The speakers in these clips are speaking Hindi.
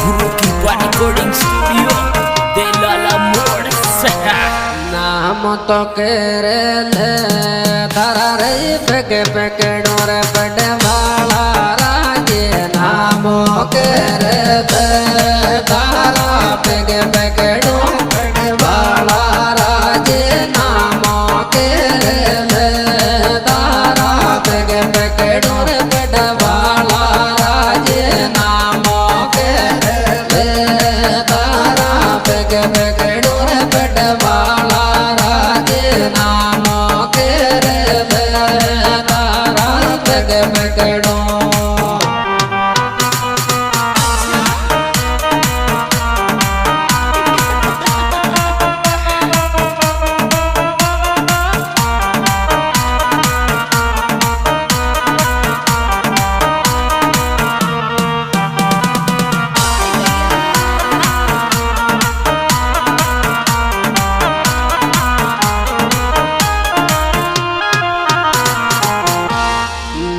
Recording Studio de Lala Moors. नाम तो केरे ले धरा रही फेंके फेंके डोरे बड़े वाला राजे नाम केरे ले धरा फेंके फेंके डोरे बड़े वाला राजे नाम केरे ले धरा फेंके फेंके डोरे बड़े वाला राजे नाम केरे ले धरा फेंके फेंके डोरे बड़े वाला नाम केरे तारा जग पकड़ो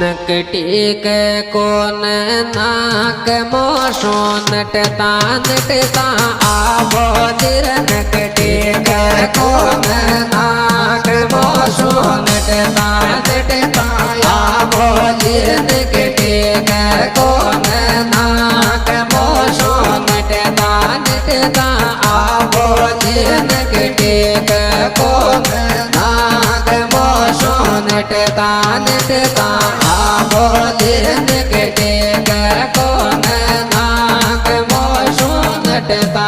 नकटी के कोन नाक मोशो नटता नटता आवो जिर नकटी के कोन नाक मोशो नटता नटता आवो जिर नकटी के कोन नाक मोशो नटता नटता आवो जिर नकटी के कोन नाक मोशो नटता नटता दिन के टेक कौन नाक मोशो नटता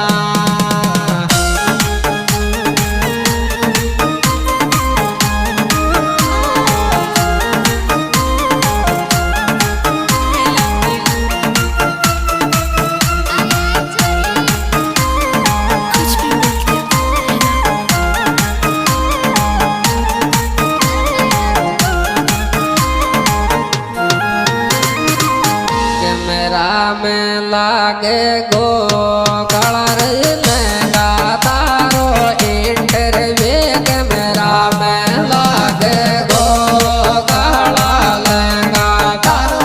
में लागे गो कलर लगा तारो इंटरव्यू कैमरा में लागे गो काला लगा तारो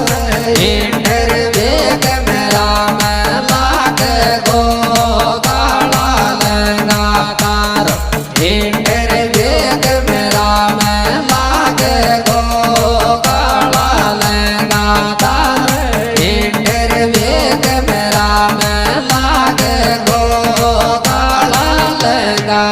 इंटरव्यू कैमरा में लागे गो काला लगा तारो इंटरव्यू कैमरा में लागे गो काला लगा तारो कैमरा में लागे गो काला लगा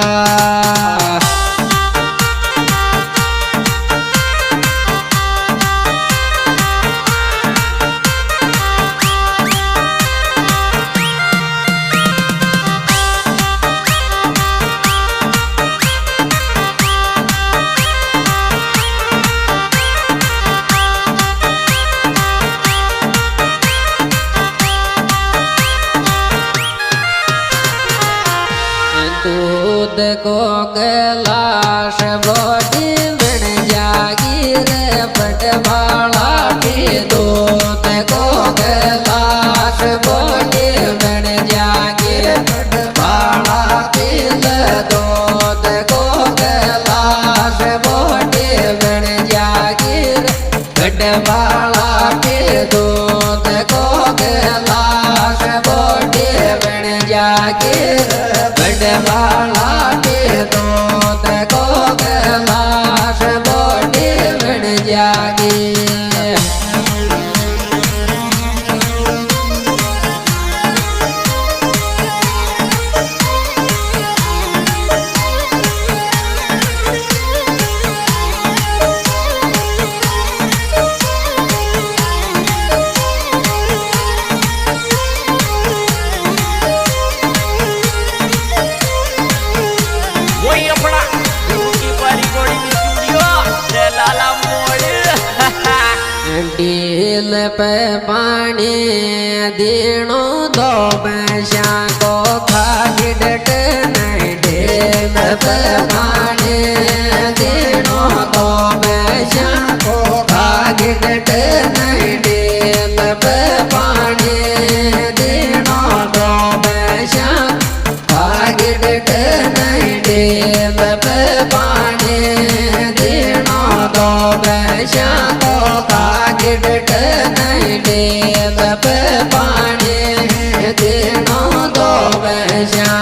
दूध को गिलास बॉडी बन जागी रे पटवाला की दूध को गिलास बॉडी बन जागी रे पटवाला की दूध को गिलास बॉडी बन जागी रे पटवाला की दूध को गिलास बॉडी बन जागी बड़वाला के दूध को गिलास बॉडी बन जागी डील पे पानी दीणो दो पैसा को खागी डट नहीं डील पे पानी दीणो दो पैसा को खागी डट नहीं डेल पे पानी देना दो बैशा भागिट नहीं डेल पे पानी देना दो बैशा तो भागिट नहीं डेल पे पानी देना दो बैशा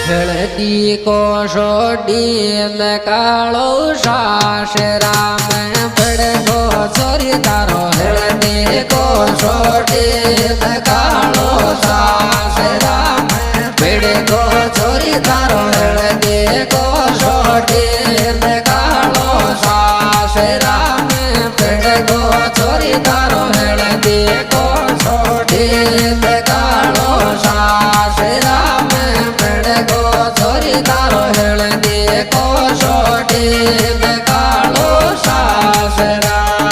हळदी कोशोडील काळो शाश राम बडगो चोरी तारो हळदी कोशोडील काळो शाश राम बडगो चोरी तारो हळदी कोशोडील काळो शाश राम बडगो चोरी तारो हळदी कोशोडील काळो शाश राम बडगो चोरी तारो हळदी कोशोडील काळो शाश राम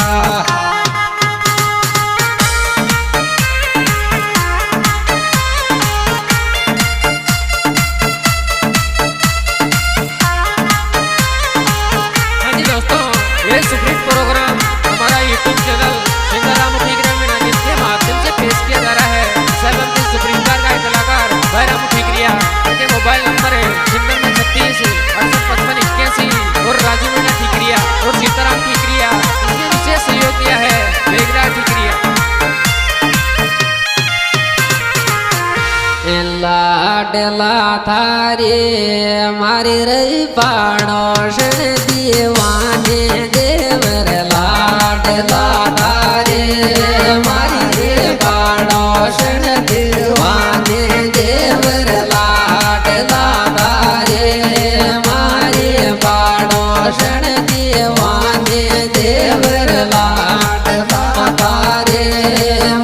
हाँ जी दोस्तों, ये सुप्रीम प्रोग्राम हमारा यूट्यूब चैनल सिंगाराम ठीकरिया में नागिन के माध्यम से पेश किया जा रहा है। सैलम के सुप्रीम कार का कलाकार बैराम ठीकरिया, उनके मोबाइल नंबर है 36 68 55 81 और राजू मीना ठीकरिया और सीताराम ठीकरिया। इसमें विशेष सहयोग दिया है बेगरा ठीकरिया। लाडला थारे मारी रही पाणो शण दीवाने देवर लाडला थारे मारी रे पाणो शण दीवाने देवर लाडला थारे मारी पाणो शण दीवाने देवर लाडला थारे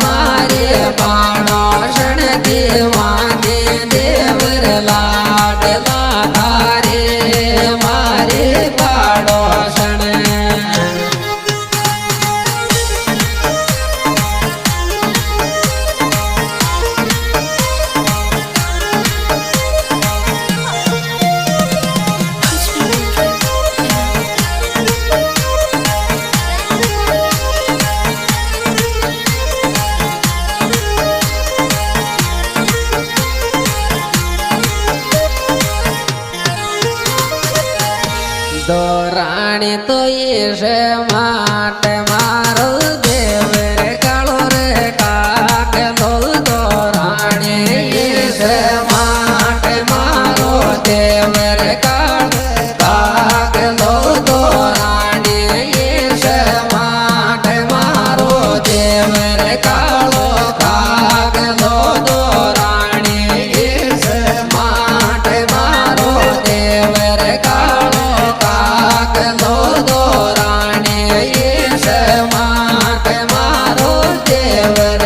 मारी पाणो शण दीवाने देवर लाडला थारे मारे पाडोषण दो राणी तो ये माट मारो देवर कालो रे काक लो दो राणी ये माट मारो देवर काल काक लो दो राणी ये माट मारो देवर कालो काक लो दो राणी ये माट मारो देवर कालो काक लो दो राणी ये माट मारो देवर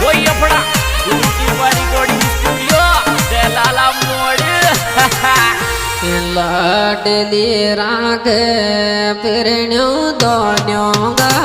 वही अपना गुरु की रिकॉर्डिंग स्टूडियो दलाला मोड़ लाडली राग फिरण्यो दोन्यो गा